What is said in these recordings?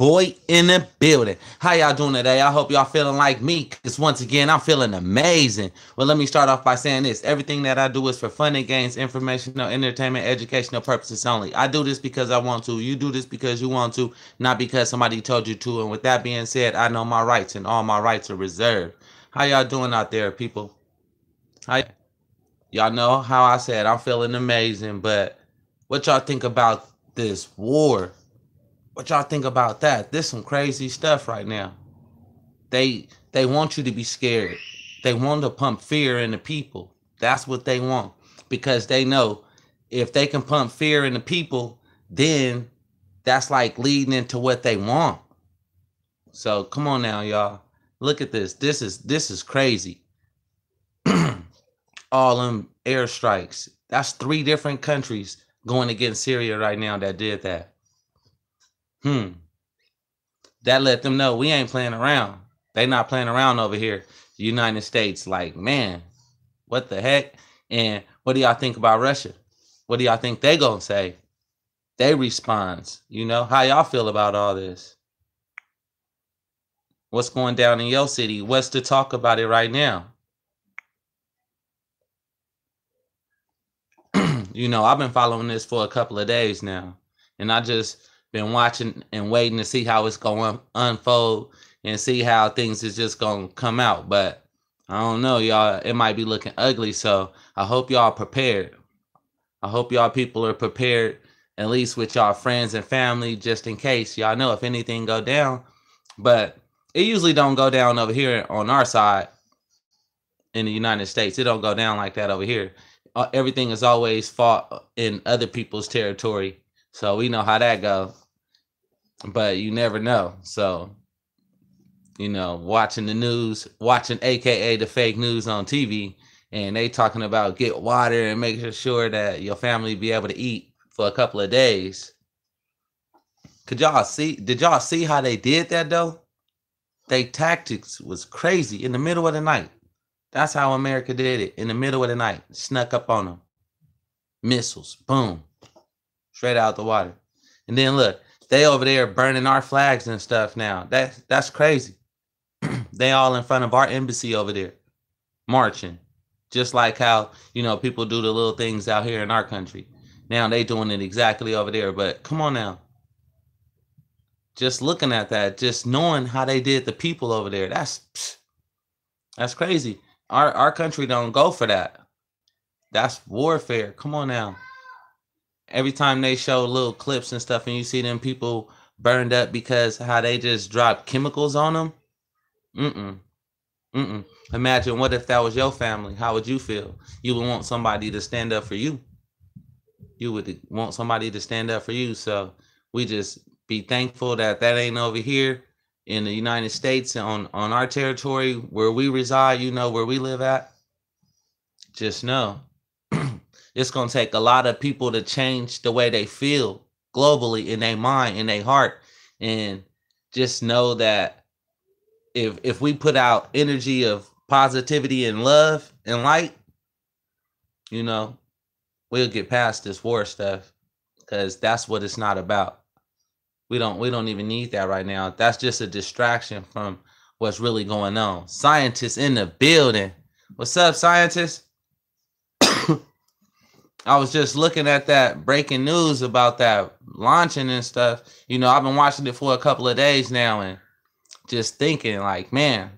boy in the building. How y'all doing today? I hope y'all feeling like me, because once again, I'm feeling amazing. Well, let me start off by saying this. Everything that I do is for fun and gains, informational, entertainment, educational purposes only. I do this because I want to. You do this because you want to, not because somebody told you to. And with that being said, I know my rights, and all my rights are reserved. How y'all doing out there, people? How y'all know how I said I'm feeling amazing, but what y'all think about this war? What y'all think about that? This some crazy stuff right now. They want you to be scared. They want to pump fear in the people. That's what they want, because they know if they can pump fear in the people, then that's like leading into what they want. So come on now, y'all. Look at this. This is crazy. All them airstrikes. That's 3 different countries going against Syria right now that did that. That let them know we ain't playing around. They not playing around over here. The United States, like, man, what the heck? And what do y'all think about Russia? What do y'all think they gonna say? They response, how y'all feel about all this? What's going down in your city? What's the talk about it right now? I've been following this for a couple of days now, and I just been watching and waiting to see how it's going to unfold and see how things is just going to come out. But I don't know, y'all. It might be looking ugly, so I hope y'all prepared. I hope y'all people are prepared, at least with y'all friends and family, just in case. Y'all know if anything go down. But it usually don't go down over here on our side in the United States. It don't go down like that over here. Everything is always fought in other people's territory. So we know how that goes. But you never know. So, watching the news, watching AKA the fake news on TV, and they talking about get water and making sure that your family be able to eat for a couple of days. Did y'all see how they did that though? They tactics was crazy in the middle of the night. That's how America did it. In the middle of the night, snuck up on them. Missiles, boom, straight out the water. And then look, they over there burning our flags and stuff now. That's crazy. They all in front of our embassy over there, marching. Just like how, people do the little things out here in our country. Now they doing it exactly over there. But come on now. Just looking at that, just knowing how they did the people over there, that's crazy. Our country don't go for that. That's warfare. Come on now. Every time they show little clips and stuff and you see them people burned up because how they just dropped chemicals on them. Imagine what if that was your family? How would you feel? You would want somebody to stand up for you. You would want somebody to stand up for you. So we just be thankful that ain't over here in the United States on our territory where we reside, where we live at. Just know it's going to take a lot of people to change the way they feel globally in their mind, in their heart. And just know that if we put out energy of positivity and love and light, we'll get past this war stuff, because that's what it's not about. We don't even need that right now. That's just a distraction from what's really going on. Scientists in the building. What's up, scientists? I was just looking at that breaking news about that launching and stuff. I've been watching it for a couple of days now and just thinking like, man,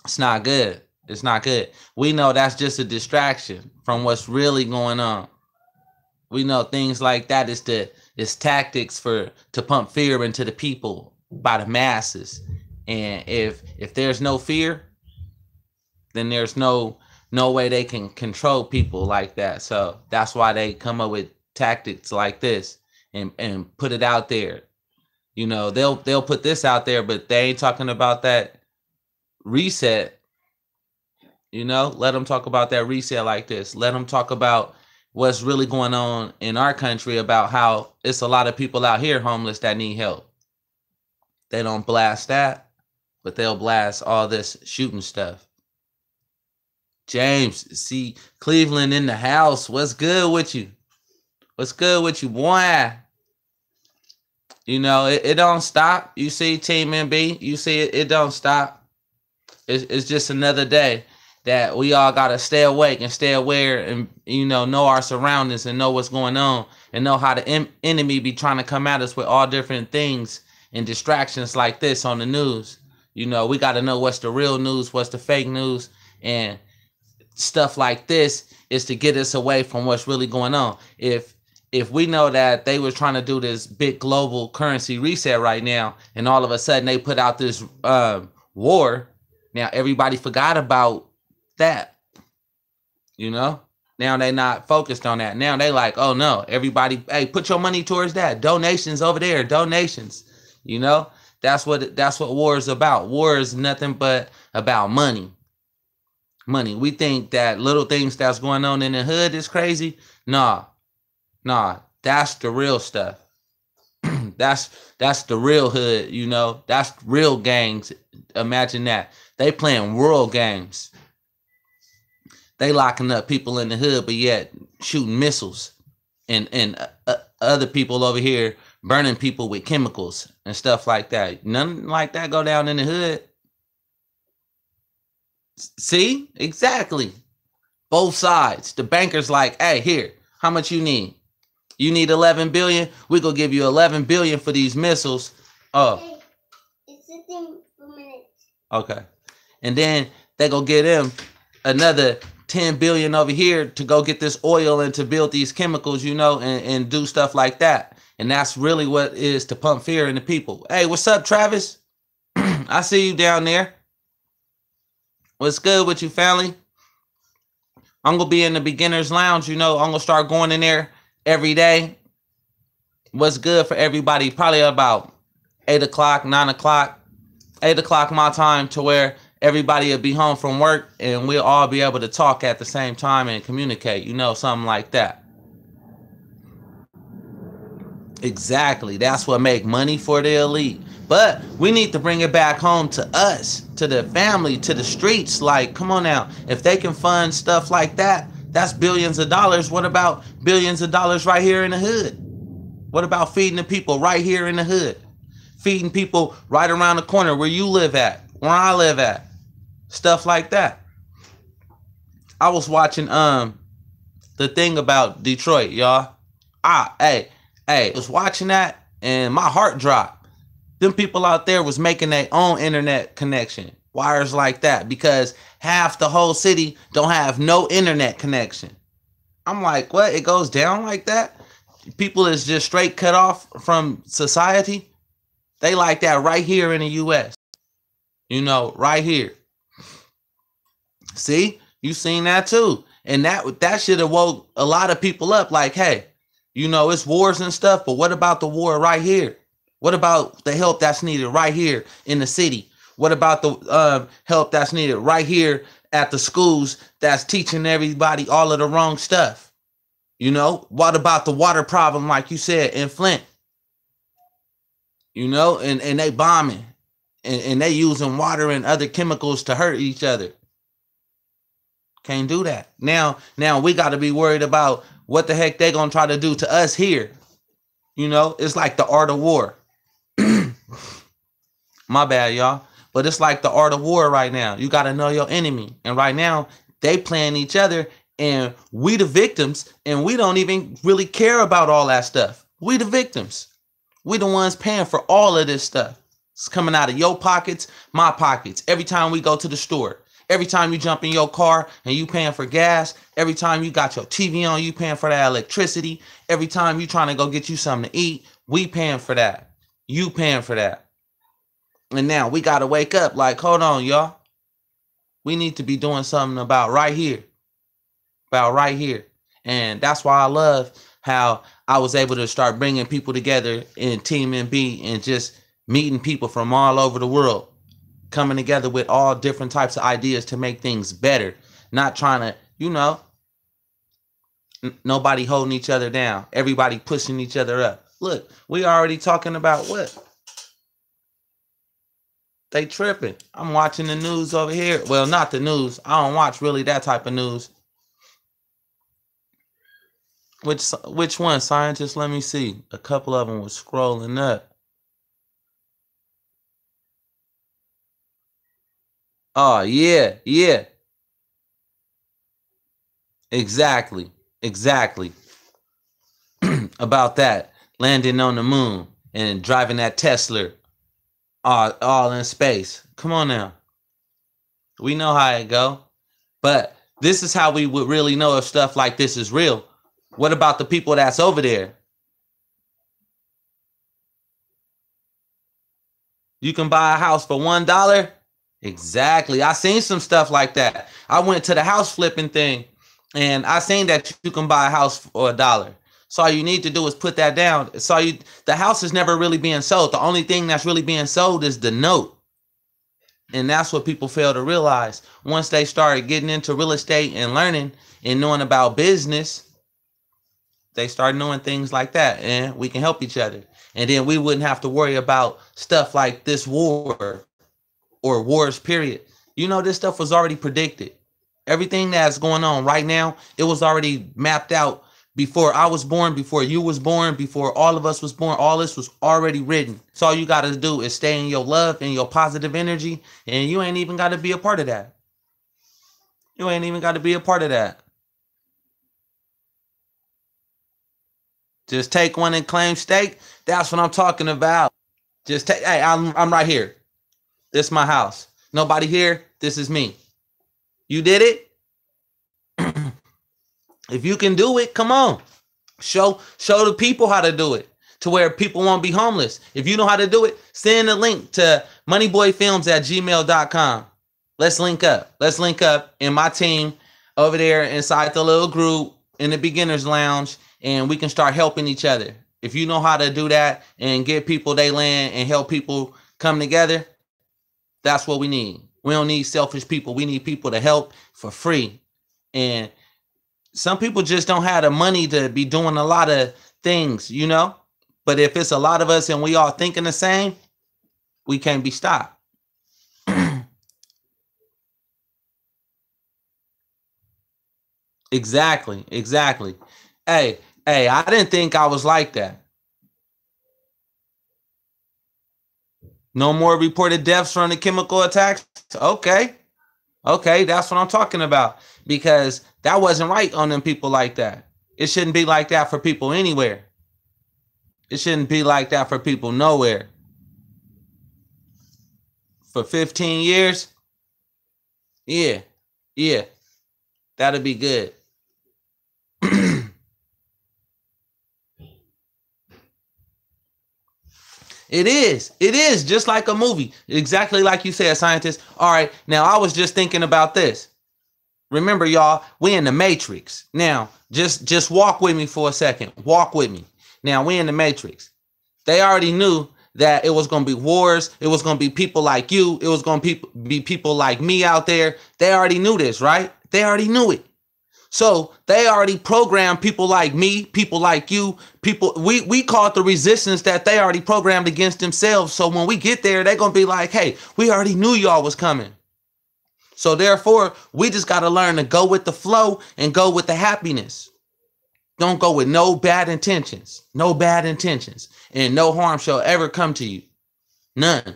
it's not good. It's not good. We know that's just a distraction from what's really going on. We know things like that is tactics to pump fear into the people by the masses. And if there's no fear, then there's no way they can control people like that. So that's why they come up with tactics like this and put it out there. They'll put this out there, but they ain't talking about that reset. Let them talk about that reset like this. Let them talk about what's really going on in our country, about how it's a lot of people out here homeless that need help. They don't blast that, but they'll blast all this shooting stuff. James, see Cleveland in the house. What's good with you? What's good with you, boy? You know, it don't stop. You see Team MB, you see it don't stop. It's just another day that we all got to stay awake and stay aware and, you know our surroundings and know what's going on and know how the enemy be trying to come at us with all different things and distractions like this on the news. You know, we got to know what's the real news, what's the fake news, and stuff like this is to get us away from what's really going on. If we know that they were trying to do this big global currency reset right now, and all of a sudden they put out this war, now everybody forgot about that. You know, now they not focused on that. Now they like, oh no, everybody, hey, put your money towards that. Donations over there, donations. You know, that's what war is about. War is nothing but about money. Money. We think that little things that's going on in the hood is crazy. Nah, that's the real stuff. that's the real hood, you know. That's real gangs. Imagine that. They playing world games. They locking up people in the hood, but yet shooting missiles, and other people over here burning people with chemicals and stuff like that. Nothing like that go down in the hood. See? Exactly. Both sides. The banker's like, hey, here, how much you need? You need 11 billion? We're going to give you 11 billion for these missiles. Oh. Hey, it's sitting for minutes. Okay. And then they go get him another 10 billion over here to go get this oil and to build these chemicals, you know, and do stuff like that. And that's really what is to pump fear in the people. Hey, what's up, Travis? I see you down there. What's good with you, family? I'm going to be in the beginner's lounge, you know. I'm going to start going in there every day. What's good for everybody? Probably about 8 o'clock, 9 o'clock, 8 o'clock my time, to where everybody will be home from work and we'll all be able to talk at the same time and communicate, you know, something like that. Exactly. That's what make money for the elite. But we need to bring it back home to us, to the family, to the streets. Like, come on now. If they can fund stuff like that, that's billions of dollars. What about billions of dollars right here in the hood? What about feeding the people right here in the hood? Feeding people right around the corner where you live at, where I live at. Stuff like that. I was watching the thing about Detroit, y'all. I was watching that and my heart dropped. Them people out there was making their own internet connection, wires like that, because half the whole city don't have no internet connection. I'm like, what? It goes down like that? People is just straight cut off from society? They like that right here in the U.S. You know, right here. See? You seen that too. And that should have woke a lot of people up like, hey, you know, it's wars and stuff, but what about the war right here? What about the help that's needed right here in the city? What about the help that's needed right here at the schools that's teaching everybody all of the wrong stuff? You know, what about the water problem, like you said, in Flint? You know, and they bombing and they using water and other chemicals to hurt each other. Can't do that. Now we got to be worried about what the heck they gonna try to do to us here. You know, it's like the art of war. My bad, y'all. But it's like the art of war right now. You got to know your enemy. And right now, they playing each other. And we the victims. And we don't even really care about all that stuff. We the victims. We the ones paying for all of this stuff. It's coming out of your pockets, my pockets. Every time we go to the store. Every time you jump in your car and you paying for gas. Every time you got your TV on, you paying for that electricity. Every time you trying to go get you something to eat, we paying for that. You paying for that. And now we got to wake up like, hold on, y'all. We need to be doing something about right here. About right here. And that's why I love how I was able to start bringing people together in Team MB and just meeting people from all over the world. Coming together with all different types of ideas to make things better. Not trying to, you know, nobody holding each other down. Everybody pushing each other up. Look, we already talking about what? They tripping. I'm watching the news over here. Well, not the news. I don't watch really that type of news. Which one, scientists? Let me see. A couple of them was scrolling up. Oh, yeah, yeah. Exactly. Exactly. About that. Landing on the moon and driving that Tesla all in space. Come on now. We know how it go. But this is how we would really know if stuff like this is real. What about the people that's over there? You can buy a house for $1. Exactly. I seen some stuff like that. I went to the house flipping thing and I seen that you can buy a house for $1. So all you need to do is put that down. The house is never really being sold. The only thing that's really being sold is the note. And that's what people fail to realize. Once they started getting into real estate and learning and knowing about business, they start knowing things like that, and we can help each other. And then we wouldn't have to worry about stuff like this war or wars, period. You know, this stuff was already predicted. Everything that's going on right now, it was already mapped out before I was born, before you was born, before all of us was born. All this was already written. So all you got to do is stay in your love and your positive energy, and you ain't even got to be a part of that. You ain't even got to be a part of that. Just take one and claim stake. That's what I'm talking about. Just take. Hey, I'm right here. This is my house. Nobody here. This is me. You did it. If you can do it, come on. Show the people how to do it to where people won't be homeless. If you know how to do it, send a link to moneyboyfilmz@gmail.com. Let's link up. Let's link up in my team over there inside the little group in the beginner's lounge, and we can start helping each other. If you know how to do that and get people they land and help people come together, that's what we need. We don't need selfish people. We need people to help for free. And some people just don't have the money to be doing a lot of things, you know? But if it's a lot of us and we all thinking the same, we can't be stopped. Exactly. Exactly. Hey, I didn't think I was like that. No more reported deaths from the chemical attacks. Okay. Okay, that's what I'm talking about. Because that wasn't right on them people like that. It shouldn't be like that for people anywhere. It shouldn't be like that for people nowhere. For 15 years, yeah, yeah, that'll be good. It is. It is just like a movie. Exactly like you said, scientist. All right, now I was just thinking about this. Remember, y'all, we in the Matrix. Now, just walk with me for a second. Walk with me. Now, we in the Matrix. They already knew that it was going to be wars. It was going to be people like you. It was going to be people like me out there. They already knew this, right? They already knew it. So they already programmed people like me, people like you, people. We call it the resistance that they already programmed against themselves. So when we get there, they're going to be like, hey, we already knew y'all was coming. So therefore, we just got to learn to go with the flow and go with the happiness. Don't go with no bad intentions. No bad intentions. And no harm shall ever come to you. None.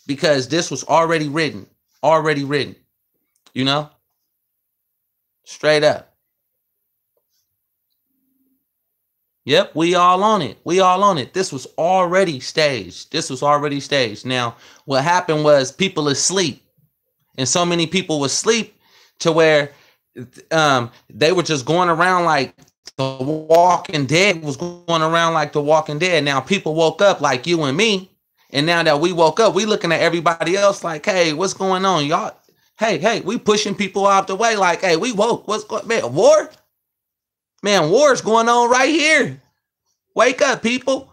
Because this was already written. Already written. You know? Straight up. Yep, we all on it. We all on it. This was already staged. This was already staged. Now, what happened was people asleep. And so many people were asleep to where they were just going around like the Walking Dead was going around like the Walking Dead. Now people woke up like you and me. And now that we woke up, we looking at everybody else like, hey, what's going on? Y'all, hey, we pushing people out the way like, hey, we woke. What's going on? Man, war? Man, war's going on right here. Wake up, people.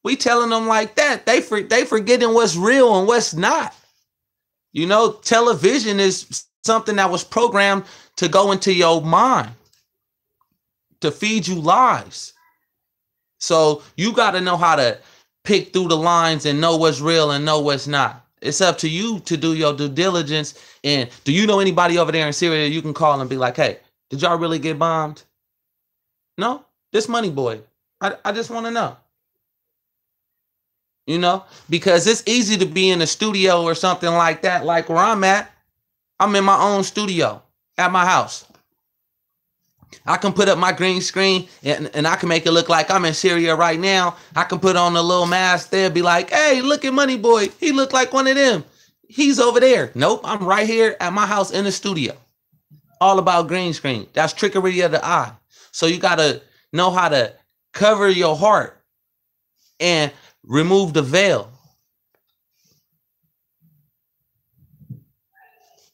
We telling them like that. They forgetting what's real and what's not. You know, television is something that was programmed to go into your mind, to feed you lies. So you got to know how to pick through the lines and know what's real and know what's not. It's up to you to do your due diligence. And do you know anybody over there in Syria you can call and be like, hey, did y'all really get bombed? No, this money boy. I just want to know. You know, because it's easy to be in a studio or something like that, like where I'm at. I'm in my own studio at my house. I can put up my green screen and I can make it look like I'm in Syria right now. I can put on a little mask there, be like, hey, look at Money Boy. He looked like one of them. He's over there. Nope, I'm right here at my house in the studio. All about green screen. That's trickery of the eye. So you got to know how to cover your heart and remove the veil.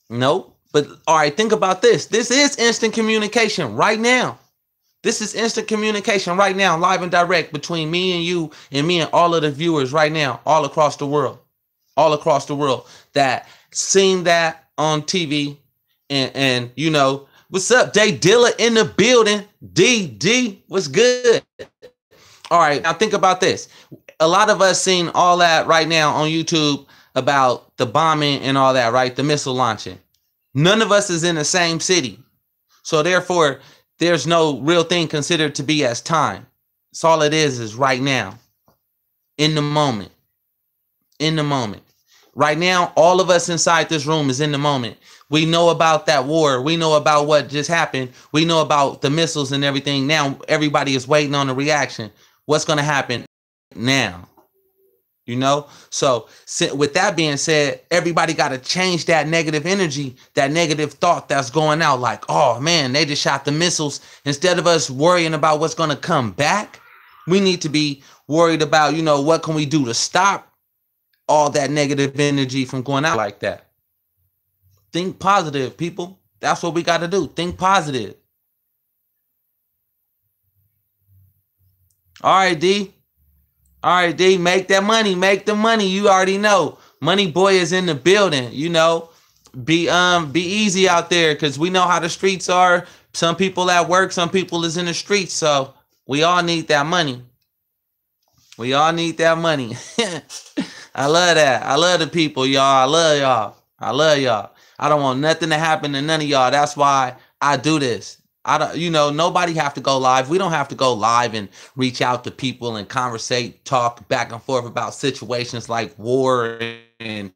Nope. But all right, think about this. This is instant communication right now. This is instant communication right now, live and direct between me and you and me and all of the viewers right now, all across the world. All across the world that seen that on TV and you know, what's up, Day Dilla in the building. D, what's good? All right, now think about this. A lot of us seen all that right now on YouTube about the bombing and all that, right? The missile launching. None of us is in the same city. So therefore, there's no real thing considered to be as time. So all it is right now. In the moment. In the moment. Right now, all of us inside this room is in the moment. We know about that war. We know about what just happened. We know about the missiles and everything. Now, everybody is waiting on the reaction. What's going to happen now? You know, so with that being said, everybody got to change that negative energy, that negative thought that's going out like, oh, man, they just shot the missiles. Instead of us worrying about what's going to come back, we need to be worried about, you know, what can we do to stop all that negative energy from going out like that. Think positive, people. That's what we got to do. Think positive. All right, D. All right, D, make that money, make the money. You already know. Money Boy is in the building, you know. Be easy out there because we know how the streets are. Some people at work, some people is in the streets. So we all need that money. We all need that money. I love that. I love the people, y'all. I love y'all. I love y'all. I don't want nothing to happen to none of y'all. That's why I do this. I don't, you know, nobody have to go live. We don't have to go live and reach out to people and conversate, talk back and forth about situations like war and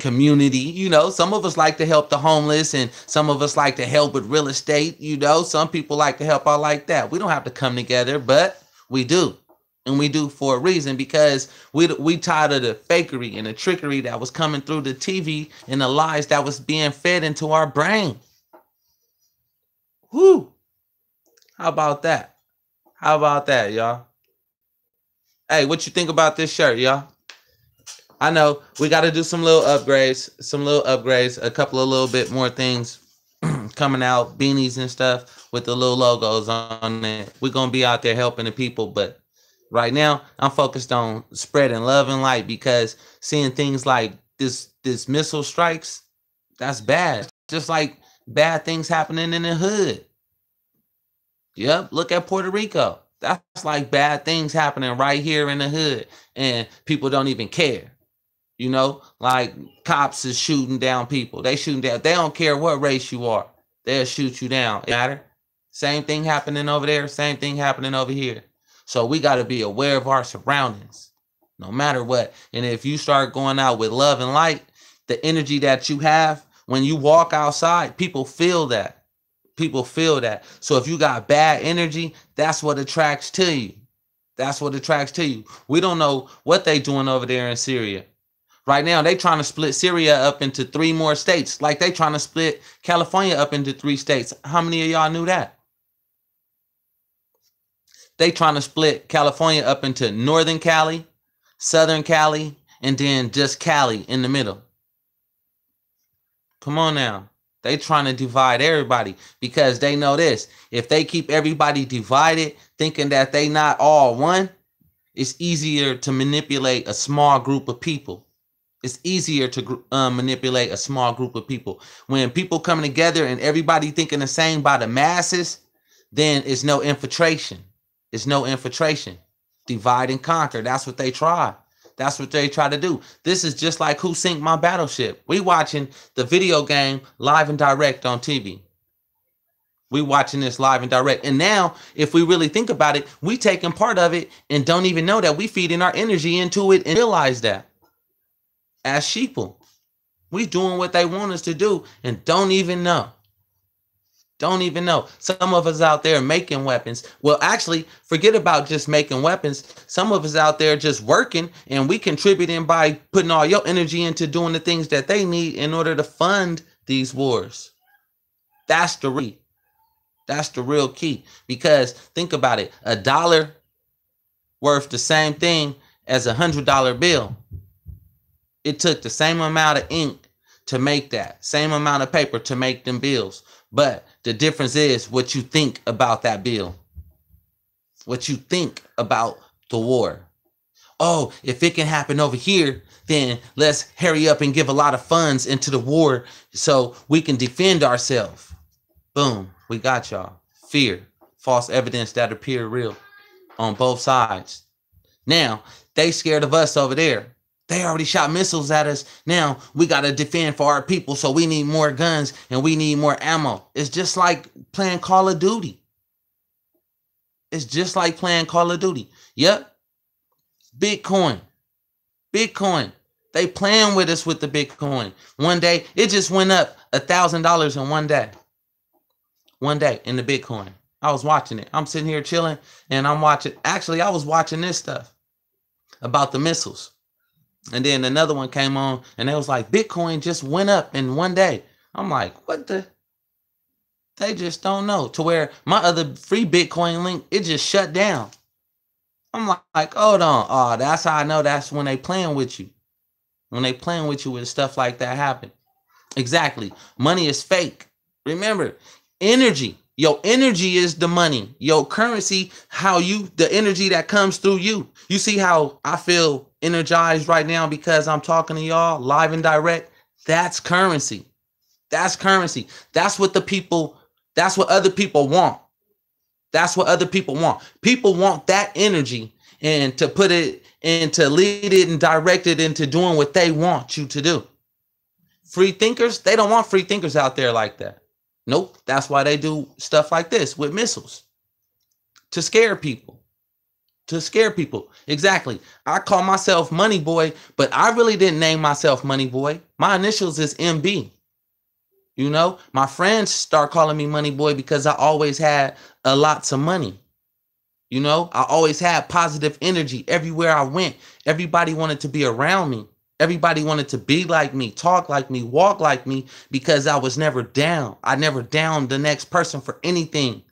community. You know, some of us like to help the homeless and some of us like to help with real estate. You know, some people like to help out like that. We don't have to come together, but we do. And we do for a reason because we tired of the fakery and the trickery that was coming through the TV and the lies that was being fed into our brain. Whoo! How about that? How about that, y'all? Hey, what you think about this shirt, y'all? I know we got to do some little upgrades, a couple of little bit more things coming out, beanies and stuff with the little logos on it. We're going to be out there helping the people, but right now I'm focused on spreading love and light because seeing things like this missile strikes, that's bad. Just like bad things happening in the hood. Yep, look at Puerto Rico. That's like bad things happening right here in the hood. And people don't even care. You know, like cops is shooting down people. They shooting down. They don't care what race you are. They'll shoot you down. It matter. Same thing happening over there. Same thing happening over here. So we got to be aware of our surroundings. No matter what. And if you start going out with love and light, the energy that you have, when you walk outside, people feel that. People feel that. So if you got bad energy, that's what attracts to you. That's what attracts to you. We don't know what they doing over there in Syria. Right now, they trying to split Syria up into 3 more states. Like they trying to split California up into 3 states. How many of y'all knew that? They trying to split California up into Northern Cali, Southern Cali, and then just Cali in the middle. Come on now. They trying to divide everybody because they know this. If they keep everybody divided, thinking that they not all one, it's easier to manipulate a small group of people. It's easier to manipulate a small group of people. When people come together and everybody thinking the same by the masses, then it's no infiltration. It's no infiltration. Divide and conquer. That's what they try. That's what they try to do. This is just like Who Sink My Battleship. We watching the video game live and direct on TV. We watching this live and direct. And now, if we really think about it, we taking part of it and don't even know that we feeding our energy into it and realize that. As sheeple. We doing what they want us to do and don't even know. Don't even know. Some of us out there making weapons. Well, actually, forget about just making weapons. Some of us out there just working, and we contributing by putting all your energy into doing the things that they need in order to fund these wars. That's the real key. Because think about it. $1 worth the same thing as $100 bill. It took the same amount of ink to make that. Same amount of paper to make them bills. But the difference is what you think about that bill. What you think about the war. Oh, if it can happen over here, then let's hurry up and give a lot of funds into the war so we can defend ourselves. Boom, we got y'all. Fear, false evidence that appear real on both sides. Now, they scared of us over there. They already shot missiles at us. Now we got to defend for our people. So we need more guns and we need more ammo. It's just like playing Call of Duty. It's just like playing Call of Duty. Yep. Bitcoin. They playing with us with the Bitcoin. One day, it just went up $1,000 in one day. One day in the Bitcoin. I was watching it. I'm sitting here chilling and I'm watching. Actually, I was watching this stuff about the missiles. And then another one came on and it was like, Bitcoin just went up in one day. I'm like, what the? They just don't know. To where my other free Bitcoin link, it just shut down. I'm like, hold on. Oh, that's how I know that's when they playing with you. When they playing with you with stuff like that happen. Exactly. Money is fake. Remember, energy. Your energy is the money. Your currency, the energy that comes through you. You see how I feel energized right now because I'm talking to y'all live and direct? That's currency. That's currency. That's what other people want. That's what other people want. People want that energy and to put it and to lead it and direct it into doing what they want you to do. Free thinkers, they don't want free thinkers out there like that. Nope. That's why they do stuff like this with missiles. To scare people. To scare people. Exactly. I call myself Money Boy, but I really didn't name myself Money Boy. My initials is MB. You know, my friends start calling me Money Boy because I always had lots of money. You know, I always had positive energy everywhere I went. Everybody wanted to be around me. Everybody wanted to be like me, talk like me, walk like me, because I was never down. I never downed the next person for anything.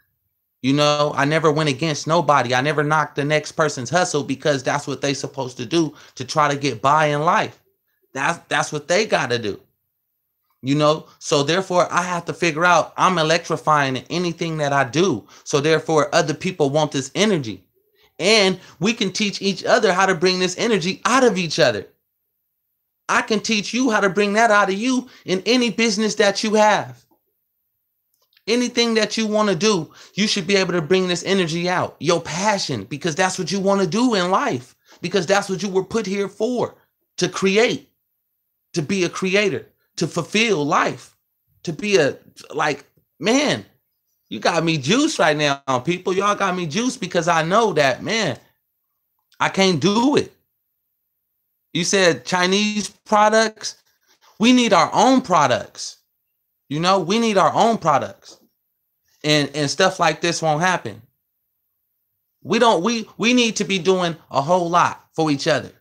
You know, I never went against nobody. I never knocked the next person's hustle because that's what they supposed to do to try to get by in life. That's what they got to do. You know, so therefore I have to figure out I'm electrifying in anything that I do. So therefore other people want this energy, and we can teach each other how to bring this energy out of each other. I can teach you how to bring that out of you in any business that you have. Anything that you want to do, you should be able to bring this energy out. Your passion, because that's what you want to do in life. Because that's what you were put here for. To create. To be a creator. To fulfill life. To be man, you got me juiced right now, people. Y'all got me juiced because I know that, man, I can't do it. You said Chinese products. We need our own products. You know, we need our own products. And stuff like this won't happen. We need to be doing a whole lot for each other.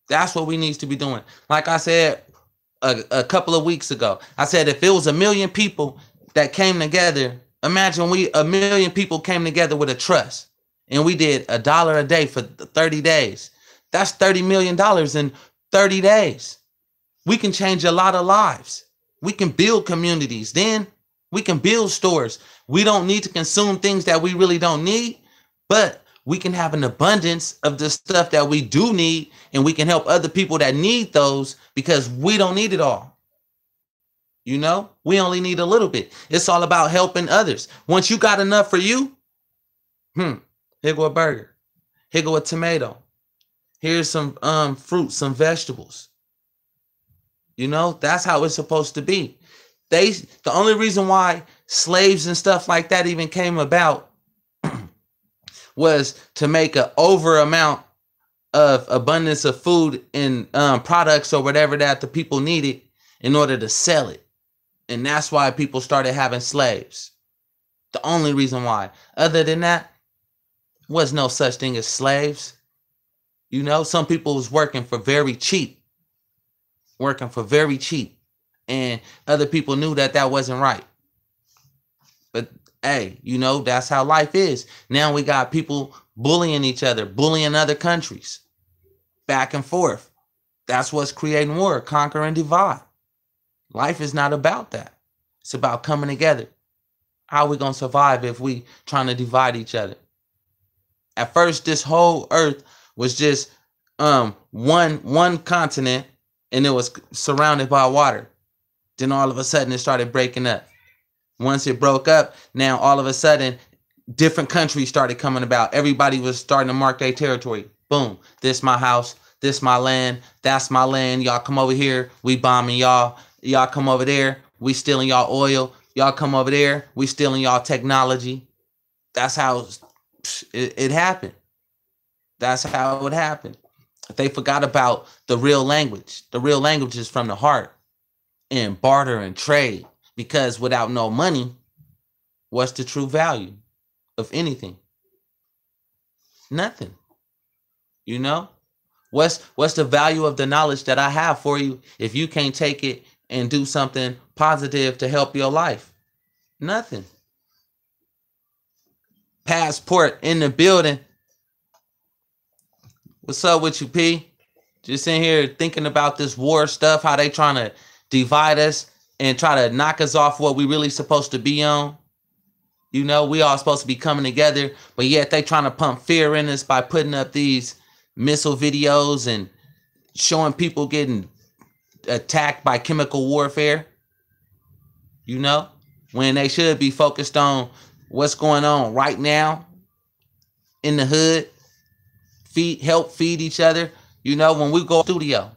That's what we need to be doing. Like I said a couple of weeks ago, I said if it was 1 million people that came together, imagine 1 million people came together with a trust and we did $1 a day for 30 days. That's $30 million in 30 days. We can change a lot of lives. We can build communities. Then we can build stores. We don't need to consume things that we really don't need, but we can have an abundance of the stuff that we do need, and we can help other people that need those because we don't need it all. You know, we only need a little bit. It's all about helping others. Once you got enough for you, here go a burger. Here go a tomato. Here's some fruit, some vegetables. You know, that's how it's supposed to be. The only reason why slaves and stuff like that even came about was to make an over amount of abundance of food and products or whatever that the people needed. in order to sell it. And that's why people started having slaves. The only reason why. Other than that, was no such thing as slaves. You know, some people was working for very cheap. And other people knew that that wasn't right. But hey, you know, that's how life is. Now we got people bullying each other, bullying other countries. Back and forth. That's what's creating war, conquer and divide. Life is not about that. It's about coming together. How are we going to survive if we trying to divide each other? At first, this whole earth was just one continent, and it was surrounded by water. Then all of a sudden, it started breaking up. Once it broke up, now all of a sudden, different countries started coming about. Everybody was starting to mark their territory. Boom. This my house. This my land. That's my land. Y'all come over here. We bombing y'all. Y'all come over there. We stealing y'all oil. Y'all come over there. We stealing y'all technology. That's how it happened. That's how it happened. They forgot about the real language. The real language is from the heart and barter and trade. Because without no money, what's the true value of anything? Nothing. You know? What's the value of the knowledge that I have for you if you can't take it and do something positive to help your life? Nothing. Passport in the building. What's up with you, P? Just in here thinking about this war stuff, how they trying to divide us and try to knock us off what we really supposed to be on. You know, we all supposed to be coming together, but yet they trying to pump fear in us by putting up these missile videos and showing people getting attacked by chemical warfare. You know, when they should be focused on what's going on right now in the hood. Help feed each other. You know, when we go to the studio,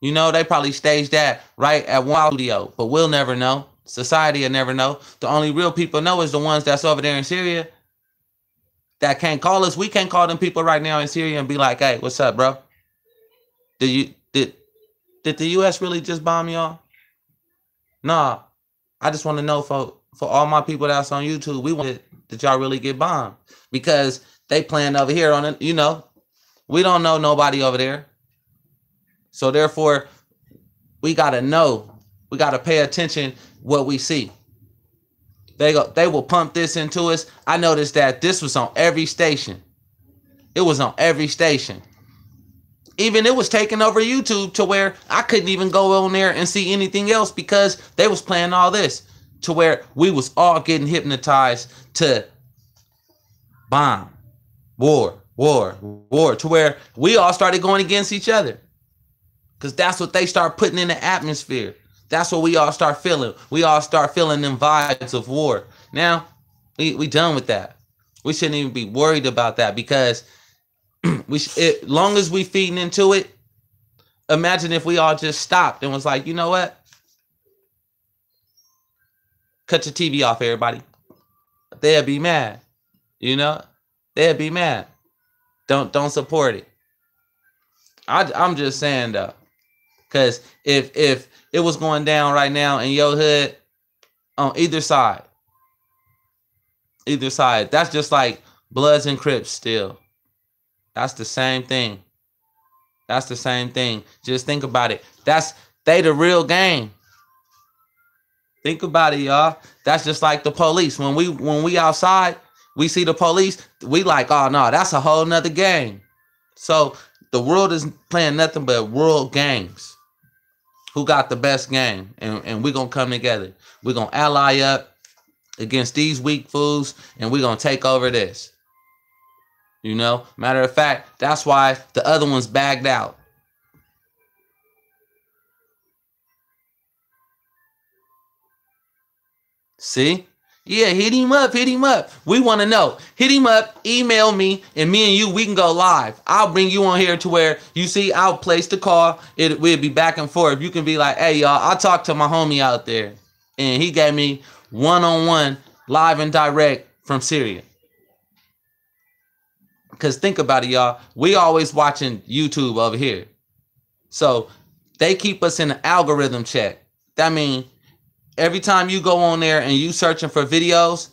you know, they probably staged that right at one studio, but we'll never know. Society will never know. The only real people know is the ones that's over there in Syria that can't call us. We can't call them people right now in Syria and be like, hey, what's up, bro? Did the U.S. really just bomb y'all? Nah. I just want to know for all my people that's on YouTube, we want that y'all really get bombed. Because they playing over here on it, you know. We don't know nobody over there. So therefore, we gotta know. We gotta pay attention what we see. They will pump this into us. I noticed that this was on every station. It was on every station. Even it was taking over YouTube to where I couldn't even go on there and see anything else because they was playing all this. To where we was all getting hypnotized to bomb, war. To where we all started going against each other. Because that's what they start putting in the atmosphere. That's what we all start feeling. We all start feeling them vibes of war. Now, we done with that. We shouldn't even be worried about that because long as we feeding into it, imagine if we all just stopped and was like, you know what? Cut your TV off, everybody. They'll be mad. You know? They'll be mad. Don't support it. I'm just saying though. Because if it was going down right now in your hood, on either side, that's just like Bloods and Crips still. That's the same thing. Just think about it. They the real game. Think about it, y'all. That's just like the police. When we outside, we see the police, we like, oh no, that's a whole nother game. So the world is playing nothing but world games. Who got the best game? And we're going to come together. We're going to ally up against these weak fools, and we're going to take over this. You know? Matter of fact, that's why the other one's bagged out. See? Yeah, hit him up. We want to know. Hit him up, email me, and me and you, we can go live. I'll bring you on here to where, you see, I'll place the call. We'll be back and forth. You can be like, hey, y'all, I talked to my homie out there, and he gave me one-on-one, live and direct from Syria. Because think about it, y'all. We always watching YouTube over here. So They keep us in an algorithm check. That means every time you go on there and you searching for videos,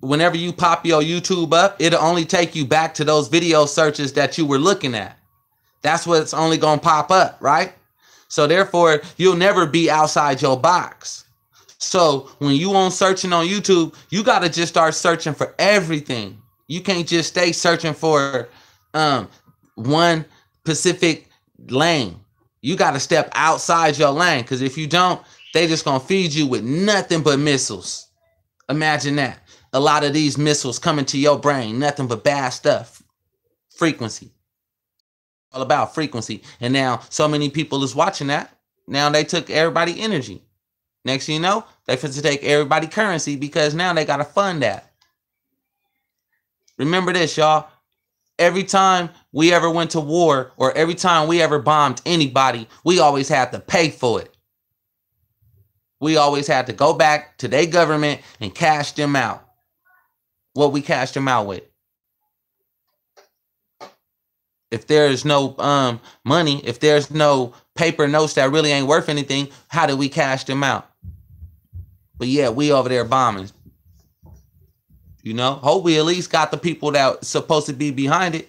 whenever you pop your YouTube up, it'll only take you back to those video searches that you were looking at. That's what's only going to pop up, right? So therefore, you'll never be outside your box. So when you on searching on YouTube, you got to just start searching for everything. You can't just stay searching for one specific lane. You got to step outside your lane, because if you don't, they just going to feed you with nothing but missiles. Imagine that. A lot of these missiles coming to your brain, nothing but bad stuff. Frequency. All about frequency. And now so many people is watching that. Now they took everybody energy. Next thing you know, they fit to take everybody currency, because now they got to fund that. Remember this, y'all. Every time we ever went to war, or every time we ever bombed anybody, we always had to pay for it. We always had to go back to their government and cash them out. What we cashed them out with. If there's no money, if there's no paper notes that really ain't worth anything, how do we cash them out? But yeah, we over there bombing. You know, hope we at least got the people that supposed to be behind it.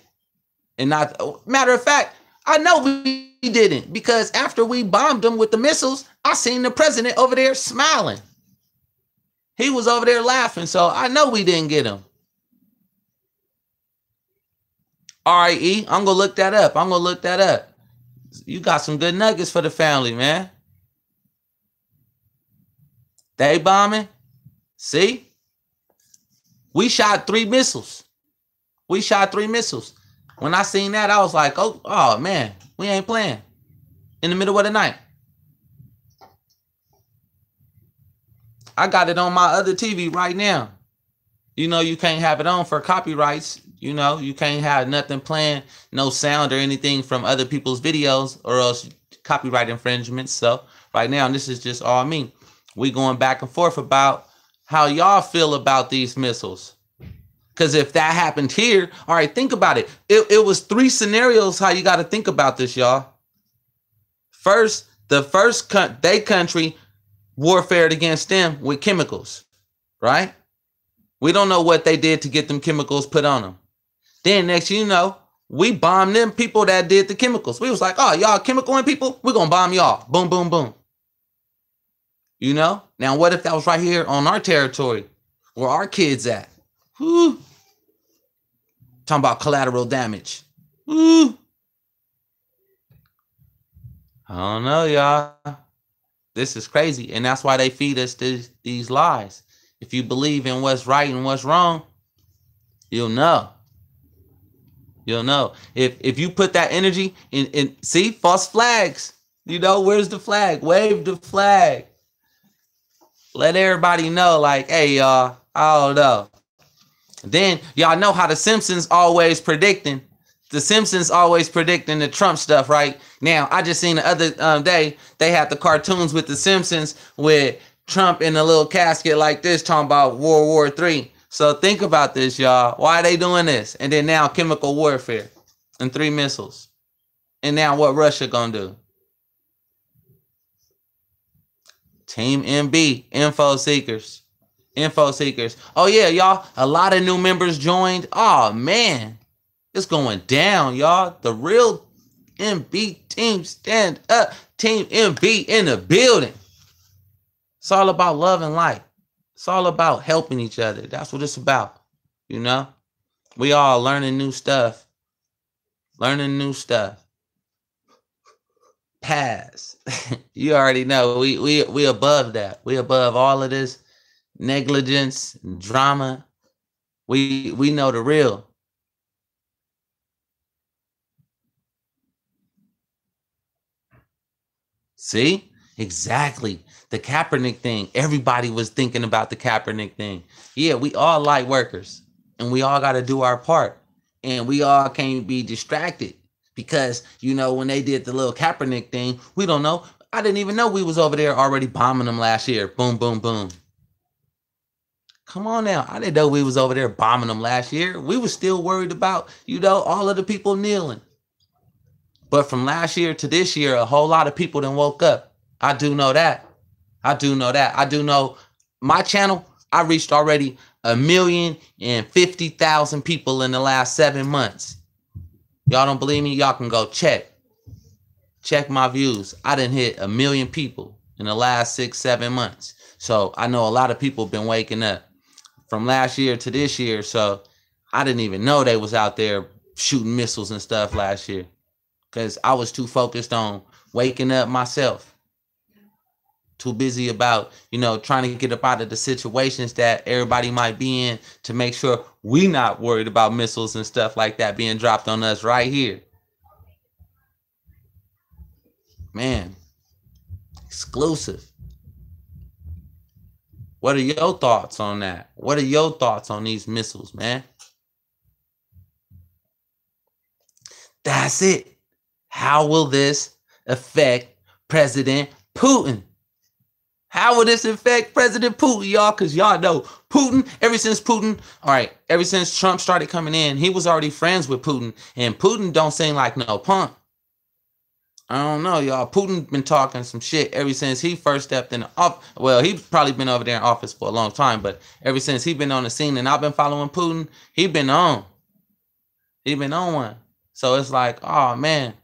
And not, matter of fact, I know we didn't, because after we bombed them with the missiles, I seen the president over there smiling. He was over there laughing, so I know we didn't get him. All right, E, I'm going to look that up. You got some good nuggets for the family, man. They bombing? See? We shot 3 missiles. When I seen that, I was like, oh man, we ain't playing. In the middle of the night. I got it on my other TV right now. You know, you can't have it on for copyrights. You know, you can't have nothing playing, no sound or anything from other people's videos, or else copyright infringements. So right now, this is just all me. We going back and forth about how y'all feel about these missiles. Because if that happened here, all right, think about it. It was 3 scenarios how you got to think about this, y'all. First, they country warfared against them with chemicals, right? We don't know what they did to get them chemicals put on them. Then next, you know, we bombed them people that did the chemicals. We was like, oh, y'all chemical people, we're going to bomb y'all. Boom, boom, boom. You know? Now, what if that was right here on our territory, where our kids at? Whew. Talking about collateral damage. Whew. I don't know, y'all. This is crazy. And that's why they feed us these lies. If you believe in what's right and what's wrong, you'll know. You'll know. If you put that energy in see, false flags. You know, where's the flag? Wave the flag. Let everybody know, like, hey, y'all, I don't know. Then y'all know how the Simpsons always predicting. The Simpsons always predicting the Trump stuff, right? Now, I just seen the other day, they had the cartoons with the Simpsons with Trump in a little casket like this, talking about World War III. So think about this, y'all. Why are they doing this? And then now chemical warfare and 3 missiles. And now what Russia gonna do? Team MB, info seekers. Oh yeah, y'all, a lot of new members joined. Oh man, it's going down, y'all. The real MB team, stand up. Team MB in the building. It's all about love and light. It's all about helping each other. That's what it's about. You know, we all learning new stuff. Pass. You already know. We above that. We above all of this negligence and drama. We know the real. See? Exactly. The Kaepernick thing. Everybody was thinking about the Kaepernick thing. Yeah, we all light workers. And we all got to do our part. And we all can't be distracted. Because, you know, when they did the little Kaepernick thing, we don't know. I didn't even know we was over there already bombing them last year. Boom, boom, boom. Come on now. I didn't know we was over there bombing them last year. We was still worried about, you know, all of the people kneeling. But from last year to this year, a whole lot of people done woke up. I do know that. I do know my channel, I reached already 1,050,000 people in the last 7 months. Y'all don't believe me? Y'all can go check my views. I done hit 1 million people in the last 6-7 months. So I know a lot of people been waking up from last year to this year. So I didn't even know they was out there shooting missiles and stuff last year, because I was too focused on waking up myself. Too busy about, trying to get up out of the situations that everybody might be in, to make sure we not worried about missiles and stuff like that being dropped on us right here. Man, exclusive. What are your thoughts on that? What are your thoughts on these missiles, man? That's it. How will this affect President Putin? How will this affect President Putin, y'all? Because y'all know Putin, ever since Trump started coming in, he was already friends with Putin. And Putin don't seem like no punk. I don't know, y'all. Putin been talking some shit ever since he first stepped in the office. Well, he probably been over there in office for a long time, but ever since he been on the scene and I've been following Putin, he been on. He been on one. So it's like, oh, man.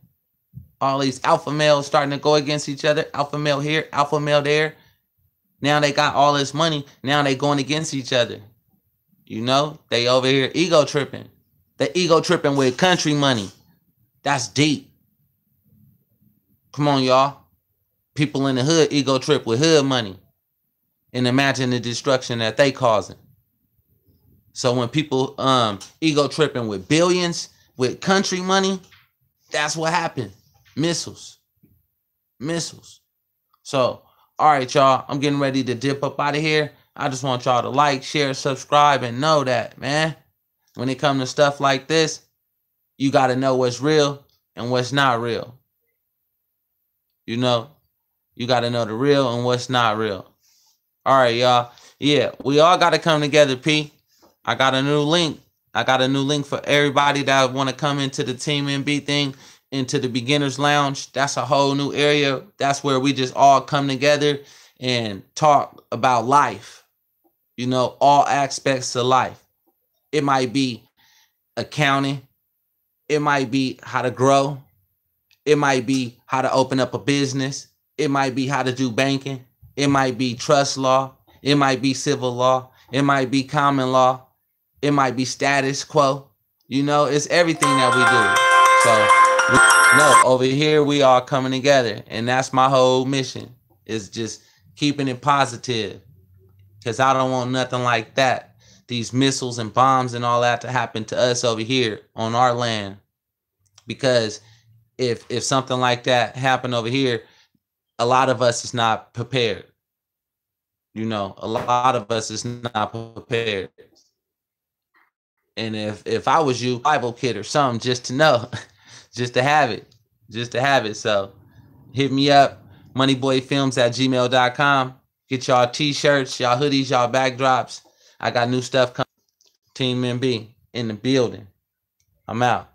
All these alpha males starting to go against each other. Alpha male here, alpha male there. Now they got all this money. Now they going against each other. They over here ego tripping. They ego tripping with country money. That's deep. Come on, y'all. People in the hood ego trip with hood money. And imagine the destruction that they causing. So when people ego tripping with billions, with country money, that's what happened. Missiles. So, all right, y'all. I'm getting ready to dip up out of here. I just want y'all to like, share, subscribe, and know that, man, when it comes to stuff like this, you got to know what's real and what's not real. You got to know the real and what's not real. All right, y'all. Yeah, we all got to come together, P. I got a new link. For everybody that want to come into the Team MB thing, into the beginner's lounge. That's a whole new area. That's where we just all come together and talk about life. All aspects of life. It might be accounting. It might be how to grow. It might be how to open up a business. It might be how to do banking. It might be trust law. It might be civil law. It might be common law. It might be status quo. It's everything that we do. So, over here we are coming together. And that's my whole mission, is just keeping it positive. Because I don't want nothing like that. These missiles and bombs and all that to happen to us over here on our land. Because if something like that happened over here, a lot of us is not prepared. A lot of us is not prepared. And if I was you, Bible kid or something, just to know, just to have it. So hit me up, moneyboyfilmz@gmail.com. Get y'all t-shirts, y'all hoodies, y'all backdrops. I got new stuff coming. Team MB in the building. I'm out.